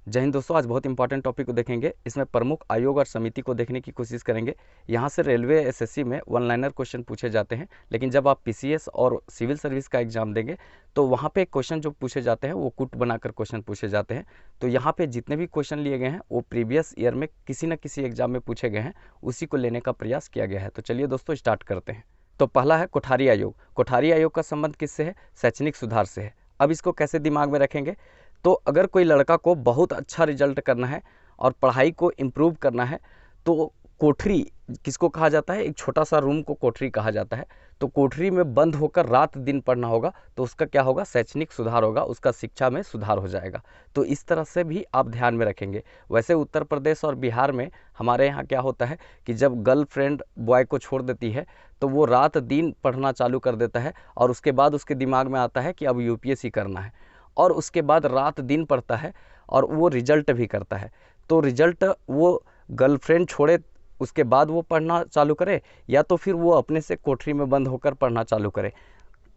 जय हिंद दोस्तों, आज बहुत इंपॉर्टेंट टॉपिक को देखेंगे। इसमें प्रमुख आयोग और समिति को देखने की कोशिश करेंगे। यहाँ से रेलवे एसएससी में वन लाइनर क्वेश्चन पूछे जाते हैं, लेकिन जब आप पीसीएस और सिविल सर्विस का एग्जाम देंगे तो वहाँ पे क्वेश्चन जो पूछे जाते हैं वो कुट बनाकर क्वेश्चन पूछे जाते हैं। तो यहाँ पे जितने भी क्वेश्चन लिए गए हैं वो प्रीवियस ईयर में किसी न किसी एग्जाम में पूछे गए हैं, उसी को लेने का प्रयास किया गया है। तो चलिए दोस्तों स्टार्ट करते हैं। तो पहला है कोठारी आयोग। कोठारी आयोग का संबंध किससे है? शैक्षणिक सुधार से है। अब इसको कैसे दिमाग में रखेंगे? तो अगर कोई लड़का को बहुत अच्छा रिजल्ट करना है और पढ़ाई को इम्प्रूव करना है तो कोठरी किसको कहा जाता है? एक छोटा सा रूम को कोठरी कहा जाता है। तो कोठरी में बंद होकर रात दिन पढ़ना होगा तो उसका क्या होगा? शैक्षणिक सुधार होगा, उसका शिक्षा में सुधार हो जाएगा। तो इस तरह से भी आप ध्यान में रखेंगे। वैसे उत्तर प्रदेश और बिहार में हमारे यहाँ क्या होता है कि जब गर्लफ्रेंड बॉय को छोड़ देती है तो वो रात दिन पढ़ना चालू कर देता है और उसके बाद उसके दिमाग में आता है कि अब यूपीएससी करना है, और उसके बाद रात दिन पढ़ता है और वो रिजल्ट भी करता है। तो रिजल्ट वो गर्लफ्रेंड छोड़े उसके बाद वो पढ़ना चालू करे, या तो फिर वो अपने से कोठरी में बंद होकर पढ़ना चालू करे।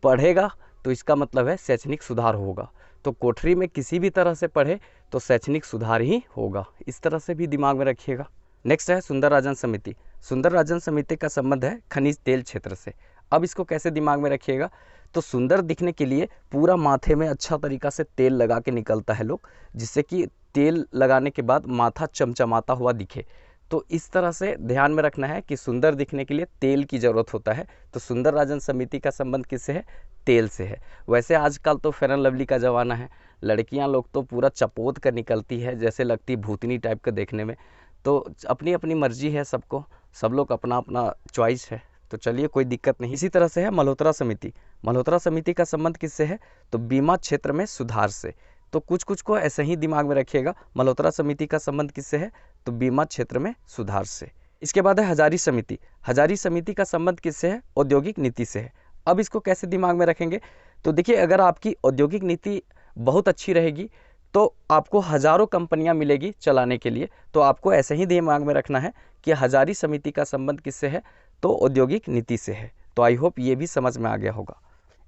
पढ़ेगा तो इसका मतलब है शैक्षणिक सुधार होगा। तो कोठरी में किसी भी तरह से पढ़े तो शैक्षणिक सुधार ही होगा। इस तरह से भी दिमाग में रखिएगा। नेक्स्ट है सुंदरराजन समिति। सुंदरराजन समिति का संबंध है खनिज तेल क्षेत्र से। अब इसको कैसे दिमाग में रखिएगा? तो सुंदर दिखने के लिए पूरा माथे में अच्छा तरीका से तेल लगा के निकलता है लोग, जिससे कि तेल लगाने के बाद माथा चमचमाता हुआ दिखे। तो इस तरह से ध्यान में रखना है कि सुंदर दिखने के लिए तेल की ज़रूरत होता है। तो सुंदरराजन समिति का संबंध किससे है? तेल से है। वैसे आजकल तो फेयर एंड लवली का ज़माना है, लड़कियां लोग तो पूरा चपोत कर निकलती है, जैसे लगती भूतनी टाइप का देखने में। तो अपनी अपनी मर्जी है सबको, सब लोग अपना अपना चॉइस है। तो चलिए कोई दिक्कत नहीं। इसी तरह से है मल्होत्रा समिति। मल्होत्रा समिति का संबंध किससे है? तो बीमा क्षेत्र में सुधार से। तो कुछ कुछ को ऐसे ही दिमाग में रखिएगा। मल्होत्रा समिति का संबंध किससे है? तो बीमा क्षेत्र में सुधार से। इसके बाद है हजारी समिति। हजारी समिति का संबंध किससे है? औद्योगिक नीति से है। अब इसको कैसे दिमाग में रखेंगे? तो देखिए, अगर आपकी औद्योगिक नीति बहुत अच्छी रहेगी तो आपको हजारों कंपनियां मिलेगी चलाने के लिए। तो आपको ऐसे ही दिमाग में रखना है कि हजारी समिति का संबंध किससे है? तो औद्योगिक नीति से है। तो आई होप ये भी समझ में आ गया होगा।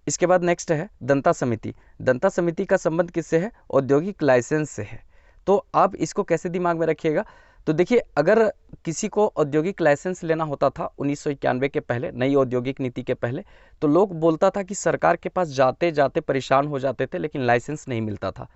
इसके बाद नेक्स्ट है दंता समिति। दंता समिति का संबंध किससे है? औद्योगिक लाइसेंस से है। तो आप इसको कैसे दिमाग में रखिएगा? तो देखिए, अगर किसी को औद्योगिक लाइसेंस लेना होता था 1991 के पहले, नई औद्योगिक नीति के पहले, तो लोग बोलता था कि सरकार के पास जाते जाते परेशान हो जाते थे, लेकिन लाइसेंस नहीं मिलता था।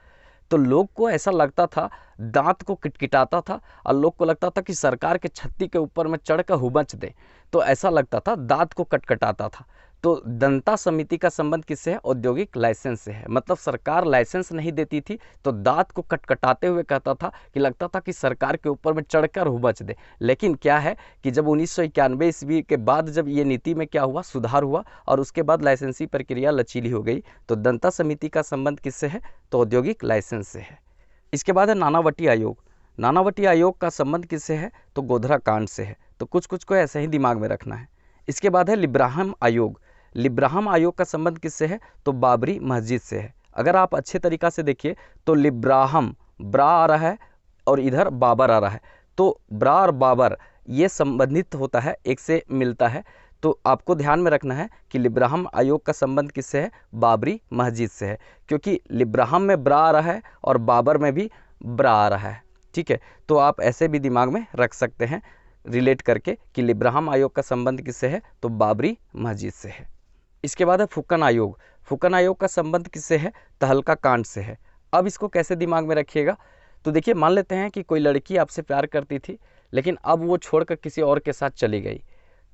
तो लोग को ऐसा लगता था, दांत को किटकिटाता था, और लोग को लगता था कि सरकार के छत्ती के ऊपर में चढ़कर हुबच दे। तो ऐसा लगता था, दांत को कटकटाता था। तो दंता समिति का संबंध किससे है? औद्योगिक लाइसेंस से है। मतलब सरकार लाइसेंस नहीं देती थी तो दांत को कटकटाते हुए कहता था कि लगता था कि सरकार के ऊपर में चढ़कर हुबच दे। लेकिन क्या है कि जब 1991 ईस्वी के बाद जब ये नीति में क्या हुआ? सुधार हुआ, और उसके बाद लाइसेंसी प्रक्रिया लचीली हो गई। तो दंता समिति का संबंध किससे है? तो औद्योगिक लाइसेंस से है। इसके बाद है नानावटी आयोग। नानावटी आयोग का संबंध किससे है? तो गोधरा कांड से है। तो कुछ कुछ को ऐसे ही दिमाग में रखना है। इसके बाद है लिब्राहम आयोग। लिब्राहम आयोग का संबंध किससे है? तो बाबरी मस्जिद से है। अगर आप अच्छे तरीका से देखिए तो लिब्राहम, ब्रा आ रहा है और इधर बाबर आ रहा है। तो ब्रा और बाबर ये संबंधित होता है, एक से मिलता है। तो आपको ध्यान में रखना है कि लिब्राहम आयोग का संबंध किससे है? बाबरी मस्जिद से है, क्योंकि लिब्राहम में ब्रा आ रहा है और बाबर में भी ब्रा आ रहा है। ठीक है, तो आप ऐसे भी दिमाग में रख सकते हैं रिलेट करके कि लिब्राहम आयोग का संबंध किससे है? तो बाबरी मस्जिद से है। इसके बाद है फुक्कन आयोग। फुक्कन आयोग का संबंध किससे है? तहलका कांड से है। अब इसको कैसे दिमाग में रखिएगा? तो देखिए, मान लेते हैं कि कोई लड़की आपसे प्यार करती थी, लेकिन अब वो छोड़कर किसी और के साथ चली गई।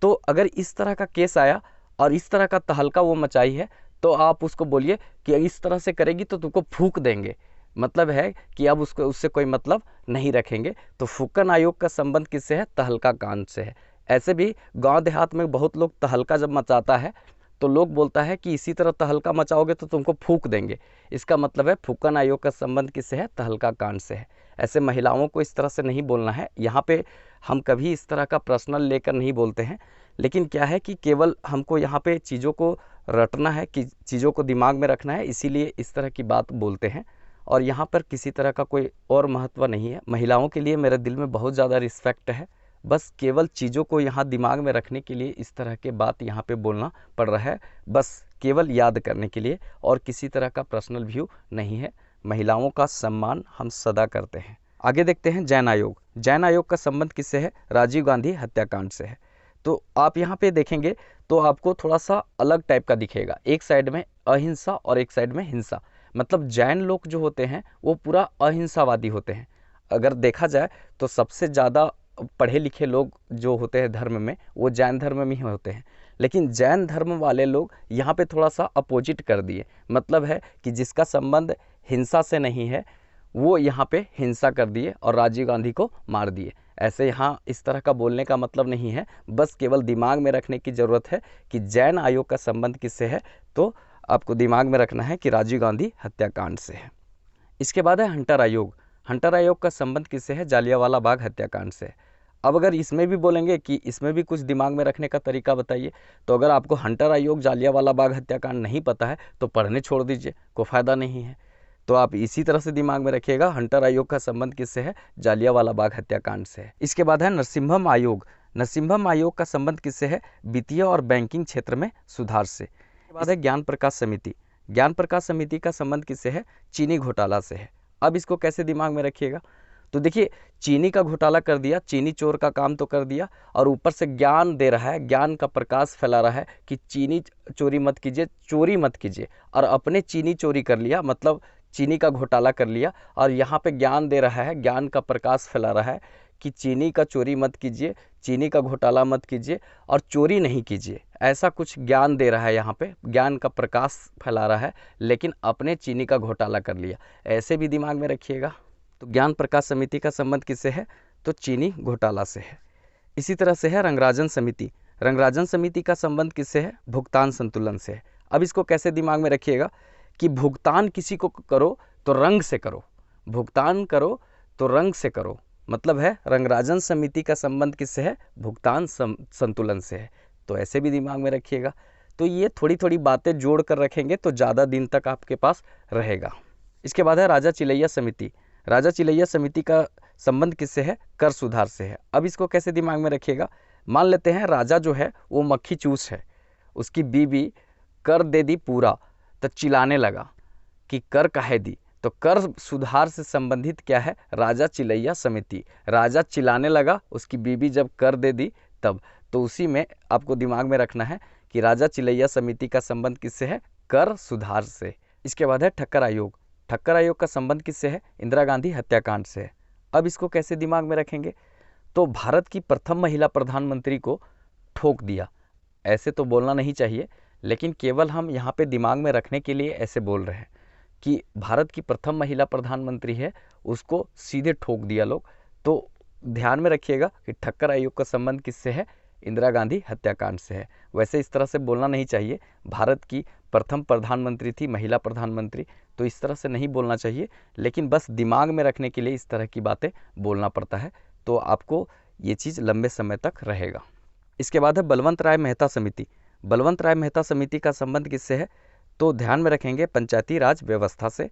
तो अगर इस तरह का केस आया और इस तरह का तहलका वो मचाई है, तो आप उसको बोलिए कि इस तरह से करेगी तो तुमको फूंक देंगे। मतलब है कि अब उसको उससे कोई मतलब नहीं रखेंगे। तो फुक्कन आयोग का संबंध किससे है? तहलका कांड से है। ऐसे भी गांव देहात में बहुत लोग तहलका जब मचाता है तो लोग बोलता है कि इसी तरह तहलका मचाओगे तो तुमको फूंक देंगे। इसका मतलब है फुक्कन आयोग का संबंध किससे है? तहलका कांड से है। ऐसे महिलाओं को इस तरह से नहीं बोलना है। यहाँ पे हम कभी इस तरह का पर्सनल लेकर नहीं बोलते हैं, लेकिन क्या है कि केवल हमको यहाँ पे चीज़ों को रटना है, कि चीज़ों को दिमाग में रखना है, इसीलिए इस तरह की बात बोलते हैं। और यहाँ पर किसी तरह का कोई और महत्व नहीं है। महिलाओं के लिए मेरे दिल में बहुत ज़्यादा रिस्पेक्ट है। बस केवल चीज़ों को यहाँ दिमाग में रखने के लिए इस तरह के बात यहाँ पे बोलना पड़ रहा है, बस केवल याद करने के लिए, और किसी तरह का पर्सनल व्यू नहीं है। महिलाओं का सम्मान हम सदा करते हैं। आगे देखते हैं जैन आयोग। जैन आयोग का संबंध किससे है? राजीव गांधी हत्याकांड से है। तो आप यहाँ पे देखेंगे तो आपको थोड़ा सा अलग टाइप का दिखेगा, एक साइड में अहिंसा और एक साइड में हिंसा। मतलब जैन लोग जो होते हैं वो पूरा अहिंसावादी होते हैं। अगर देखा जाए तो सबसे ज़्यादा पढ़े लिखे लोग जो होते हैं धर्म में, वो जैन धर्म में ही होते हैं। लेकिन जैन धर्म वाले लोग यहाँ पे थोड़ा सा अपोजिट कर दिए। मतलब है कि जिसका संबंध हिंसा से नहीं है वो यहाँ पे हिंसा कर दिए और राजीव गांधी को मार दिए। ऐसे यहाँ इस तरह का बोलने का मतलब नहीं है, बस केवल दिमाग में रखने की ज़रूरत है कि जैन आयोग का संबंध किससे है। तो आपको दिमाग में रखना है कि राजीव गांधी हत्याकांड से है। इसके बाद है हंटर आयोग। हंटर आयोग का संबंध किससे है? जालियांवाला बाग हत्याकांड से। अब अगर इसमें भी बोलेंगे कि इसमें भी कुछ दिमाग में रखने का तरीका बताइए, तो अगर आपको हंटर आयोग जालियांवाला बाग हत्याकांड नहीं पता है तो पढ़ने छोड़ दीजिए, कोई फ़ायदा नहीं है। तो आप इसी तरह से दिमाग में रखिएगा, हंटर आयोग का संबंध किससे है? जालियांवाला बाग हत्याकांड से है। इसके बाद है नरसिम्हम आयोग। नरसिम्हम आयोग का संबंध किससे है? वित्तीय और बैंकिंग क्षेत्र में सुधार से। इसके बाद है ज्ञान प्रकाश समिति। ज्ञान प्रकाश समिति का संबंध किससे है? चीनी घोटाला से है। अब इसको कैसे दिमाग में रखिएगा? तो देखिए, चीनी का घोटाला कर दिया, चीनी चोर का काम तो कर दिया, और ऊपर से ज्ञान दे रहा है, ज्ञान का प्रकाश फैला रहा है कि चीनी चोरी मत कीजिए, चोरी मत कीजिए, और अपने चीनी चोरी कर लिया, मतलब चीनी का घोटाला कर लिया, और यहाँ पे ज्ञान दे रहा है, ज्ञान का प्रकाश फैला रहा है कि चीनी का चोरी मत कीजिए, चीनी का घोटाला मत कीजिए और चोरी नहीं कीजिए। ऐसा कुछ ज्ञान दे रहा है, यहाँ पे ज्ञान का प्रकाश फैला रहा है, लेकिन अपने चीनी का घोटाला कर लिया। ऐसे भी दिमाग में रखिएगा। तो ज्ञान प्रकाश समिति का संबंध किससे है? तो चीनी घोटाला से है। इसी तरह से है रंगराजन समिति। रंगराजन समिति का संबंध किससे है? भुगतान संतुलन से है। अब इसको कैसे दिमाग में रखिएगा कि भुगतान किसी को करो तो रंग से करो, भुगतान करो तो रंग से करो। मतलब है रंगराजन समिति का संबंध किससे है? भुगतान संतुलन से है। तो ऐसे भी दिमाग में रखिएगा। तो ये थोड़ी थोड़ी बातें जोड़ कर रखेंगे तो ज़्यादा दिन तक आपके पास रहेगा। इसके बाद है राजा चिलैया समिति। राजा चिलैया समिति का संबंध किससे है? कर सुधार से है। अब इसको कैसे दिमाग में रखिएगा? मान लेते हैं राजा जो है वो मक्खी चूस है, उसकी बीवी कर दे दी पूरा, तो चिल्लाने लगा कि कर काहे दी। तो कर सुधार से संबंधित क्या है? राजा चिलैया समिति। राजा चिल्लाने लगा, उसकी बीवी जब कर दे दी तब। तो उसी में आपको दिमाग में रखना है कि राजा चिलैया समिति का संबंध किससे है? कर सुधार से। इसके बाद है ठक्कर आयोग। ठक्कर आयोग का संबंध किससे है? इंदिरा गांधी हत्याकांड से है। अब इसको कैसे दिमाग में रखेंगे? तो भारत की प्रथम महिला प्रधानमंत्री को ठोक दिया। ऐसे तो बोलना नहीं चाहिए, लेकिन केवल हम यहाँ पे दिमाग में रखने के लिए ऐसे बोल रहे हैं कि भारत की प्रथम महिला प्रधानमंत्री है, उसको सीधे ठोक दिया लोग। तो ध्यान में रखिएगा कि ठक्कर आयोग का संबंध किससे है? इंदिरा गांधी हत्याकांड से है। वैसे इस तरह से बोलना नहीं चाहिए, भारत की प्रथम प्रधानमंत्री थी महिला प्रधानमंत्री, तो इस तरह से नहीं बोलना चाहिए, लेकिन बस दिमाग में रखने के लिए इस तरह की बातें बोलना पड़ता है। तो आपको ये चीज़ लंबे समय तक रहेगा। इसके बाद है बलवंत राय मेहता समिति। बलवंत राय मेहता समिति का संबंध किससे है? तो ध्यान में रखेंगे पंचायती राज व्यवस्था से।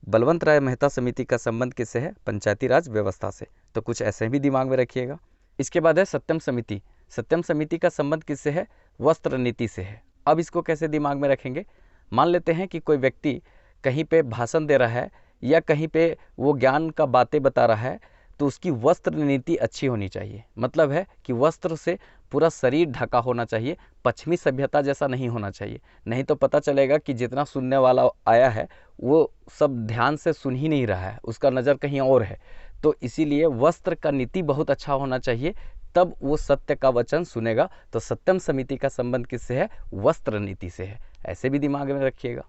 बलवंत राय मेहता समिति का संबंध किससे है? पंचायती राज व्यवस्था से। तो कुछ ऐसे भी दिमाग में रखिएगा। इसके बाद है सत्यम समिति। सत्यम समिति का संबंध किससे है? वस्त्र नीति से है। अब इसको कैसे दिमाग में रखेंगे? मान लेते हैं कि कोई व्यक्ति कहीं पे भाषण दे रहा है या कहीं पे वो ज्ञान का बातें बता रहा है, तो उसकी वस्त्र नीति अच्छी होनी चाहिए। मतलब है कि वस्त्र से पूरा शरीर ढका होना चाहिए, पश्चिमी सभ्यता जैसा नहीं होना चाहिए। नहीं तो पता चलेगा कि जितना सुनने वाला आया है वो सब ध्यान से सुन ही नहीं रहा है, उसका नज़र कहीं और है। तो इसीलिए वस्त्र का नीति बहुत अच्छा होना चाहिए, तब वो सत्य का वचन सुनेगा। तो सत्यम समिति का संबंध किससे है? वस्त्र नीति से है। ऐसे भी दिमाग में रखिएगा।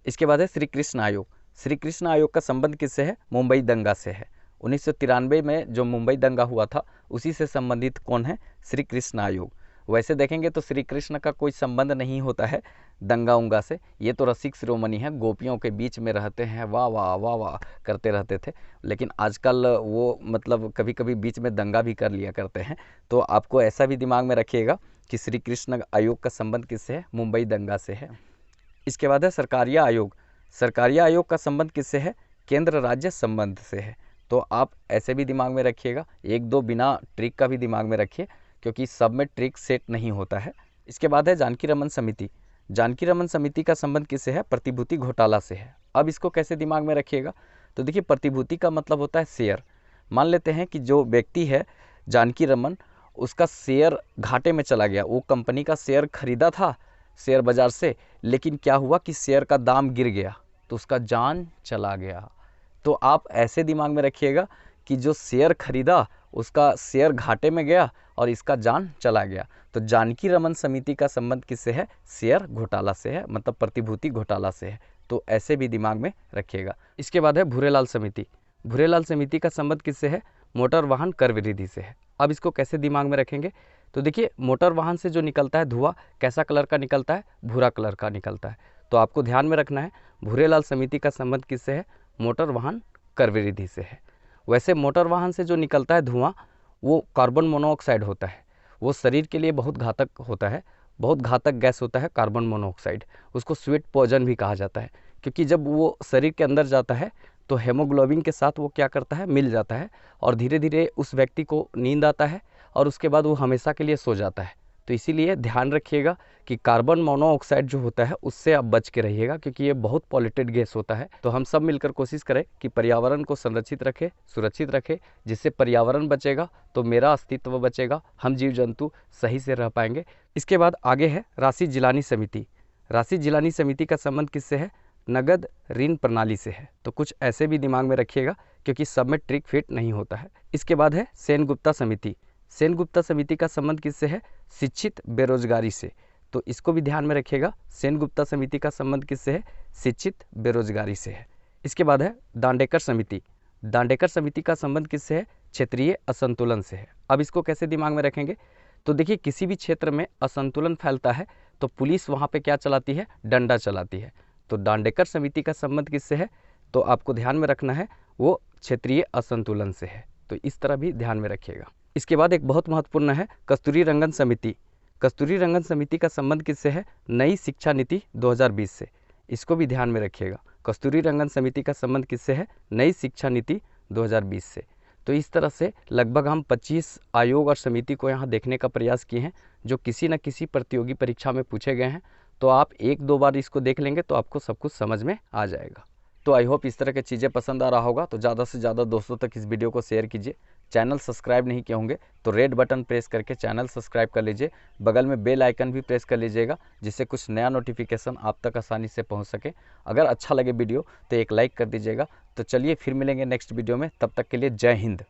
इसके बाद है श्री कृष्ण आयोग। श्री कृष्ण आयोग का संबंध किससे है? मुंबई दंगा से है। 1993 में जो मुंबई दंगा हुआ था उसी से संबंधित कौन है? श्री कृष्ण आयोग। वैसे देखेंगे तो श्री कृष्ण का कोई संबंध नहीं होता है दंगा उंगा से, ये तो रसिक शिरोमणि है, गोपियों के बीच में रहते हैं, वाह वाह वाह वाह करते रहते थे। लेकिन आजकल वो मतलब कभी कभी बीच में दंगा भी कर लिया करते हैं। तो आपको ऐसा भी दिमाग में रखिएगा कि श्री कृष्ण आयोग का संबंध किससे है? मुंबई दंगा से है। इसके बाद है सरकारिया आयोग। सरकारिया आयोग का संबंध किससे है? केंद्र राज्य संबंध से है। तो आप ऐसे भी दिमाग में रखिएगा, एक दो बिना ट्रिक का भी दिमाग में रखिए, क्योंकि सब में ट्रिक सेट नहीं होता है। इसके बाद है जानकी रमन समिति। जानकी रमन समिति का संबंध किससे है? प्रतिभूति घोटाला से है। अब इसको कैसे दिमाग में रखिएगा, तो देखिए प्रतिभूति का मतलब होता है शेयर। मान लेते हैं कि जो व्यक्ति है जानकी रमन, उसका शेयर घाटे में चला गया, वो कंपनी का शेयर खरीदा था शेयर बाजार से, लेकिन क्या हुआ कि शेयर का दाम गिर गया तो उसका जान चला गया। तो आप ऐसे दिमाग में रखिएगा कि जो शेयर खरीदा उसका शेयर घाटे में गया और इसका जान चला गया। तो जानकी रमन समिति का संबंध किससे है? शेयर घोटाला से है, मतलब प्रतिभूति घोटाला से है। तो ऐसे भी दिमाग में रखिएगा। इसके बाद है भूरेलाल समिति। भूरेलाल समिति का संबंध किससे है? मोटर वाहन कर वृद्धि से है। अब इसको कैसे दिमाग में रखेंगे, तो देखिए मोटर वाहन से जो निकलता है धुआं कैसा कलर का निकलता है? भूरा कलर का निकलता है। तो आपको ध्यान में रखना है भूरेलाल समिति का संबंध किससे है? मोटर वाहन कर वृद्धि से है। वैसे मोटर वाहन से जो निकलता है धुआं वो कार्बन मोनोऑक्साइड होता है, वो शरीर के लिए बहुत घातक होता है, बहुत घातक गैस होता है कार्बन मोनोऑक्साइड। उसको स्वीट पॉइजन भी कहा जाता है, क्योंकि जब वो शरीर के अंदर जाता है तो हेमोग्लोबिन के साथ वो क्या करता है? मिल जाता है और धीरे धीरे उस व्यक्ति को नींद आता है और उसके बाद वो हमेशा के लिए सो जाता है। तो इसीलिए ध्यान रखिएगा कि कार्बन मोनोऑक्साइड जो होता है उससे आप बच के रहिएगा, क्योंकि ये बहुत पॉल्यूटेड गैस होता है। तो हम सब मिलकर कोशिश करें कि पर्यावरण को संरक्षित रखें, सुरक्षित रखें, जिससे पर्यावरण बचेगा तो मेरा अस्तित्व बचेगा, हम जीव जंतु सही से रह पाएंगे। इसके बाद आगे है राशि जिलानी समिति। राशि जिलानी समिति का संबंध किससे है? नगद ऋण प्रणाली से है। तो कुछ ऐसे भी दिमाग में रखिएगा, क्योंकि सब में ट्रिक फिट नहीं होता है। इसके बाद है सेनगुप्ता समिति। सेनगुप्ता समिति का संबंध किससे है? शिक्षित बेरोजगारी से। तो इसको भी ध्यान में रखिएगा, सेनगुप्ता समिति का संबंध किससे है? शिक्षित बेरोजगारी से है। इसके बाद है दांडेकर समिति। दांडेकर समिति का संबंध किससे है? क्षेत्रीय असंतुलन से है। अब इसको कैसे दिमाग में रखेंगे, तो देखिए किसी भी क्षेत्र में असंतुलन फैलता है तो पुलिस वहाँ पे क्या चलाती है? डंडा चलाती है। तो दांडेकर समिति का संबंध किससे है? तो आपको ध्यान में रखना है वो क्षेत्रीय असंतुलन से है। तो इस तरह भी ध्यान में रखिएगा। इसके बाद एक बहुत महत्वपूर्ण है कस्तूरी रंगन समिति। कस्तूरी रंगन समिति का संबंध किससे है? नई शिक्षा नीति 2020 से। इसको भी ध्यान में रखिएगा। कस्तूरी रंगन समिति का संबंध किससे है? नई शिक्षा नीति 2020 से। तो इस तरह से लगभग हम 25 आयोग और समिति को यहाँ देखने का प्रयास किए हैं, जो किसी न किसी प्रतियोगी परीक्षा में पूछे गए हैं। तो आप एक दो बार इसको देख लेंगे तो आपको सब कुछ समझ में आ जाएगा। तो आई होप इस तरह की चीज़ें पसंद आ रहा होगा। तो ज़्यादा से ज़्यादा दोस्तों तक इस वीडियो को शेयर कीजिए। चैनल सब्सक्राइब नहीं किए होंगे तो रेड बटन प्रेस करके चैनल सब्सक्राइब कर लीजिए। बगल में बेल आइकन भी प्रेस कर लीजिएगा, जिससे कुछ नया नोटिफिकेशन आप तक आसानी से पहुंच सके। अगर अच्छा लगे वीडियो तो एक लाइक कर दीजिएगा। तो चलिए फिर मिलेंगे नेक्स्ट वीडियो में, तब तक के लिए जय हिंद।